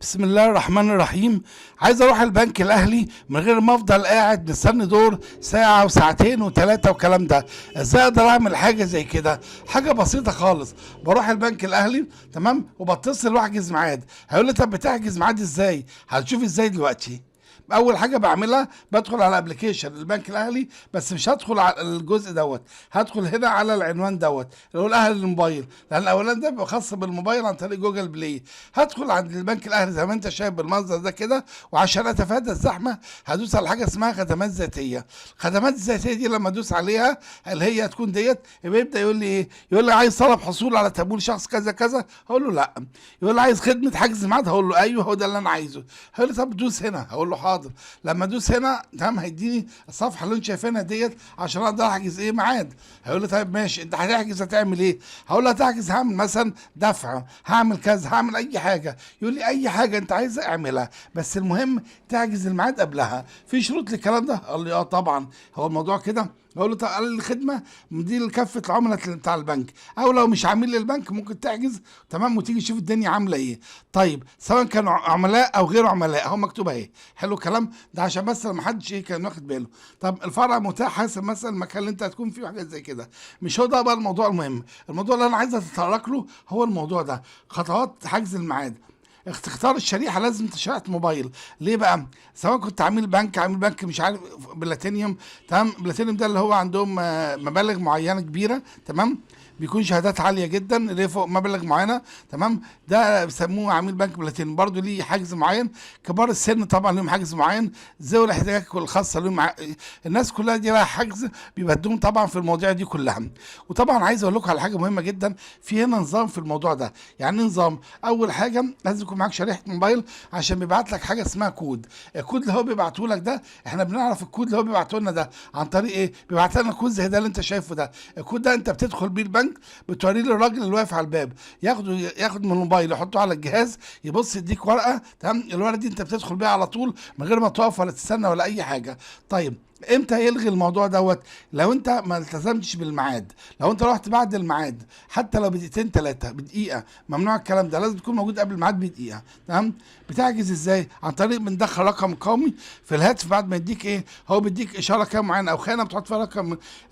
بسم الله الرحمن الرحيم. عايز اروح البنك الاهلي من غير ما افضل قاعد مستني دور ساعه وساعتين وثلاثه والكلام ده. ازاي اقدر اعمل حاجه زي كده؟ حاجه بسيطه خالص. بروح البنك الاهلي تمام وبتصل واحجز ميعاد. هيقول لي طب بتحجز ميعاد ازاي؟ هتشوف ازاي دلوقتي. اول حاجه بعملها بدخل على ابلكيشن البنك الاهلي، بس مش هدخل على الجزء دوت، هدخل هنا على العنوان دوت اللي هو الاهلي الموبايل، لان الاولاني ده بيبقى خاص بالموبايل عن طريق جوجل بلاي. هدخل عند البنك الاهلي زي ما انت شايف بالمنظر ده كده، وعشان اتفادى الزحمه هدوس على حاجه اسمها خدمات ذاتيه. الخدمات الذاتيه دي لما ادوس عليها اللي هي هتكون ديت، بيبدا يقول لي ايه؟ يقول لي عايز طلب حصول على تمويل شخص كذا كذا، هقول له لا. يقول لي عايز خدمه حجز ميعاد، هقول له ايوه هو ده اللي انا عايزه. هيقول لي طب دوس هنا، هقول له حاضر. لما ادوس هنا تمام هيديني الصفحه اللي انتم شايفينها ديت عشان اقدر احجز ايه ميعاد. هيقول لي طيب ماشي انت هتحجز هتعمل ايه؟ هقول له هتحجز هعمل مثلا دفع، هعمل كذا، هعمل اي حاجه. يقول لي اي حاجه انت عايزها اعملها، بس المهم تحجز الميعاد قبلها. في شروط للكلام ده؟ قال لي اه طبعا. هو الموضوع كده؟ بقول له طب قال لي الخدمه دي لكافه العملاء بتاع البنك، او لو مش عميل للبنك ممكن تحجز تمام وتيجي تشوف الدنيا عامله ايه. طيب سواء كانوا عملاء او غير عملاء، اهو مكتوب اهي. حلو الكلام ده عشان بس ما حدش ايه كان واخد باله. طب الفرع متاح حسب مثلا المكان اللي انت هتكون فيه وحاجات زي كده. مش هو ده بقى الموضوع المهم. الموضوع اللي انا عايز اتطرق له هو الموضوع ده، خطوات حجز الميعاد. تختار الشريحه لازم شريحه موبايل. ليه بقى؟ سواء كنت عميل بنك مش عارف بلاتينيوم تمام. بلاتينيوم ده اللي هو عندهم مبالغ معينه كبيره تمام، بيكون شهادات عاليه جدا اللي هي فوق مبلغ معينه تمام. ده بيسموه عميل بنك بلاتينيوم، برضه ليه حجز معين. كبار السن طبعا لهم حجز معين، ذوي الاحتياجات الخاصه لهم الناس كلها دي لها حجز بيبدوهم طبعا في المواضيع دي كلها. وطبعا عايز اقول لكم على حاجه مهمه جدا، في هنا نظام في الموضوع ده. يعني نظام، اول حاجه لازم يكون معاك شريحه موبايل عشان بيبعت لك حاجه اسمها كود. الكود اللي هو بيبعته لك ده احنا بنعرف الكود اللي هو بيبعته لنا ده عن طريق ايه؟ بيبعت لنا كود زي ده اللي انت شايفه ده. الكود ده انت بتدخل بيه البنك، بتوريه للراجل اللي واقف على الباب، ياخد من الموبايل يحطه على الجهاز، يبص يديك ورقه تمام. الورقه دي انت بتدخل بيها على طول من غير ما تقف ولا تستنى ولا اي حاجه. طيب امتى يلغي الموضوع دوت؟ لو انت ما التزمتش بالميعاد، لو انت رحت بعد الميعاد حتى لو بدقيقتين ثلاثه بدقيقه، ممنوع الكلام ده، لازم تكون موجود قبل الميعاد بدقيقه تمام. بتحجز ازاي؟ عن طريق بندخل رقم قومي في الهاتف. بعد ما يديك ايه، هو بيديك اشاره كام معينه او خانه بتحط فيها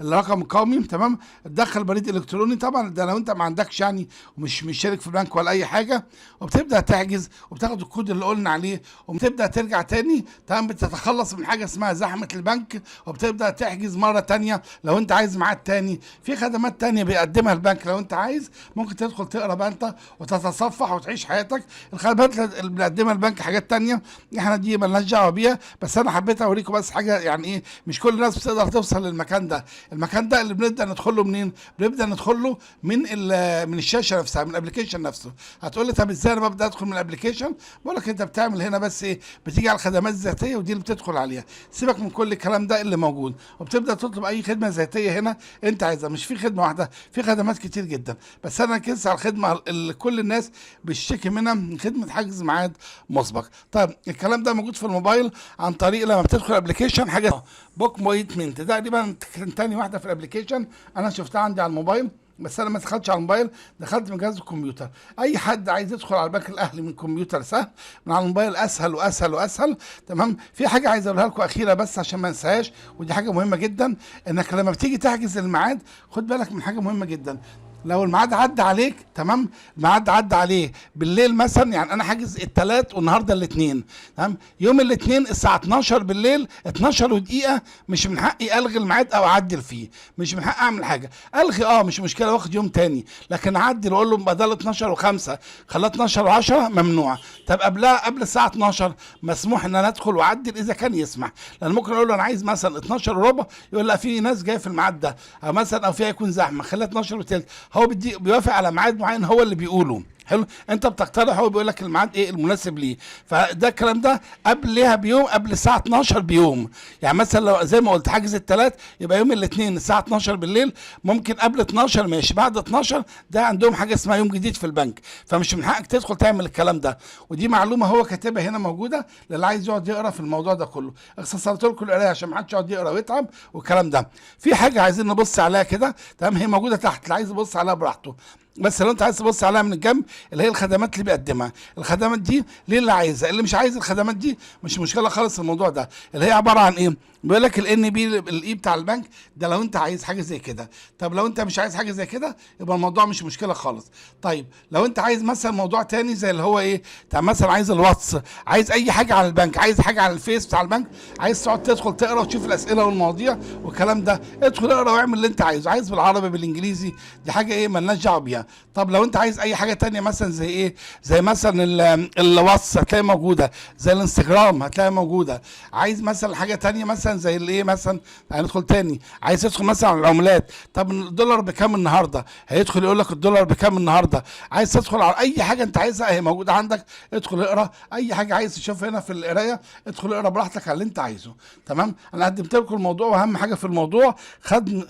الرقم القومي تمام. تدخل بريد الكتروني طبعا، ده لو انت ما عندكش يعني ومش شارك في البنك ولا اي حاجه، وبتبدا تحجز وبتاخد الكود اللي قلنا عليه، وبتبدا ترجع تاني تمام. بتتخلص من حاجه اسمها زحمه البنك، وبتبدا تحجز مره تانيه لو انت عايز ميعاد تاني. في خدمات تانيه بيقدمها البنك لو انت عايز، ممكن تدخل تقرا بقى انت وتتصفح وتعيش حياتك. الخدمات اللي بيقدمها البنك حاجات تانيه احنا دي مالناش دعوه بيها، بس انا حبيت اوريكم بس حاجه يعني ايه، مش كل الناس بتقدر توصل للمكان ده. المكان ده اللي بنبدا ندخل له منين؟ بنبدا ندخل له من الشاشه نفسها، من الابلكيشن نفسه. هتقول لي طب ازاي انا ببدا ادخل من الابلكيشن؟ بقول لك انت بتعمل هنا بس ايه، بتيجي على الخدمات الذاتيه ودي اللي بتدخل عليها. سيبك من كل الكلام ده اللي موجود، وبتبدا تطلب اي خدمه ذاتيه هنا انت عايزها. مش في خدمه واحده، في خدمات كتير جدا، بس انا ركزت على الخدمه اللي كل الناس بتشتكي منها، خدمه حجز ميعاد مسبق. طيب الكلام ده موجود في الموبايل عن طريق لما بتدخل ابلكيشن حاجه بوك مايتمنت. ده تقريبا تاني واحده في الابلكيشن انا شفتها عندي على الموبايل، بس انا ما دخلتش على الموبايل، دخلت من جهاز الكمبيوتر. اي حد عايز يدخل على البنك الاهلي من الكمبيوتر سهل، من على الموبايل اسهل واسهل واسهل تمام. في حاجه عايز اقولها لكم اخيره بس عشان ما انساهاش، ودي حاجه مهمه جدا، انك لما بتيجي تحجز الميعاد خد بالك من حاجه مهمه جدا. لو الميعاد عدى عليك تمام، الميعاد عدى عليه بالليل مثلا، يعني انا حاجز الثلاث والنهارده الاثنين تمام، يوم الاثنين الساعه 12 بالليل 12 ودقيقه، مش من حقي الغي الميعاد او اعدل فيه، مش من حقي اعمل حاجه. الغي مش مشكله واخد يوم تاني، لكن اعدل واقول له بدل 12 و5 خليها 12 و10 ممنوع. طب قبلها قبل الساعه 12 مسموح ان انا ادخل واعدل اذا كان يسمح، لان ممكن اقول له انا عايز مثلا 12 وربع، يقول لا في ناس جايه في الميعاد ده، او مثلا او فيها يكون زحمه خليها 12 وثلث. هو بيوافق على ميعاد معين هو اللي بيقوله. حلو، انت بتقترح هو بيقول لك الميعاد ايه المناسب ليه. فده الكلام ده قبلها بيوم، قبل الساعه 12 بيوم. يعني مثلا لو زي ما قلت حاجز الثلاث، يبقى يوم الاثنين الساعه 12 بالليل، ممكن قبل 12 ماشي، بعد 12 ده عندهم حاجه اسمها يوم جديد في البنك، فمش من حقك تدخل تعمل الكلام ده. ودي معلومه هو كاتبها هنا موجوده للي عايز يقعد يقرا في الموضوع ده كله. اختصرت لكم القرايه عشان ما حدش يقعد يقرا ويتعب والكلام ده. في حاجه عايزين نبص عليها كده تمام، هي موجوده تحت، اللي عايز يبص عليها براحته. بس لو انت عايز تبص عليها من الجنب، اللي هي الخدمات اللي بيقدمها. الخدمات دي ليه اللي عايزها، اللي مش عايز الخدمات دي مش مشكله خالص. الموضوع ده اللي هي عباره عن ايه؟ بيقول لك الان بي الاي بتاع البنك ده لو انت عايز حاجه زي كده. طب لو انت مش عايز حاجه زي كده يبقى الموضوع مش مشكله خالص. طيب لو انت عايز مثلا موضوع تاني زي اللي هو ايه، طب مثلا عايز الواتس، عايز اي حاجه على البنك، عايز حاجه على الفيس بتاع البنك، عايز تقعد تدخل تقرا وتشوف الاسئله والمواضيع والكلام ده، ادخل اقرا واعمل اللي انت عايزه. عايز بالعربي بالانجليزي دي حاجه ايه مالناش دعوه بيها. طب لو انت عايز اي حاجه تانية مثلا زي ايه، زي مثلا الواتس هتلاقي موجوده، زي الانستجرام هتلاقي موجوده. عايز مثلا حاجه تانية مثلا زي الايه، مثلا هندخل تاني عايز تدخل مثلا على العملات، طب الدولار بكام النهارده، هيدخل يقول لك الدولار بكام النهارده. عايز تدخل على اي حاجه انت عايزها هي موجوده عندك، ادخل اقرا اي حاجه عايز تشوفها هنا في القرايه، ادخل اقرا براحتك على اللي انت عايزه. تمام، انا قدمت لكم الموضوع، واهم حاجه في الموضوع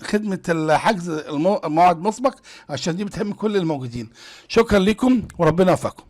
خدمه الحجز الموعد مسبق، عشان دي بتهم كل الموجودين. شكرا لكم وربنا يوفقكم.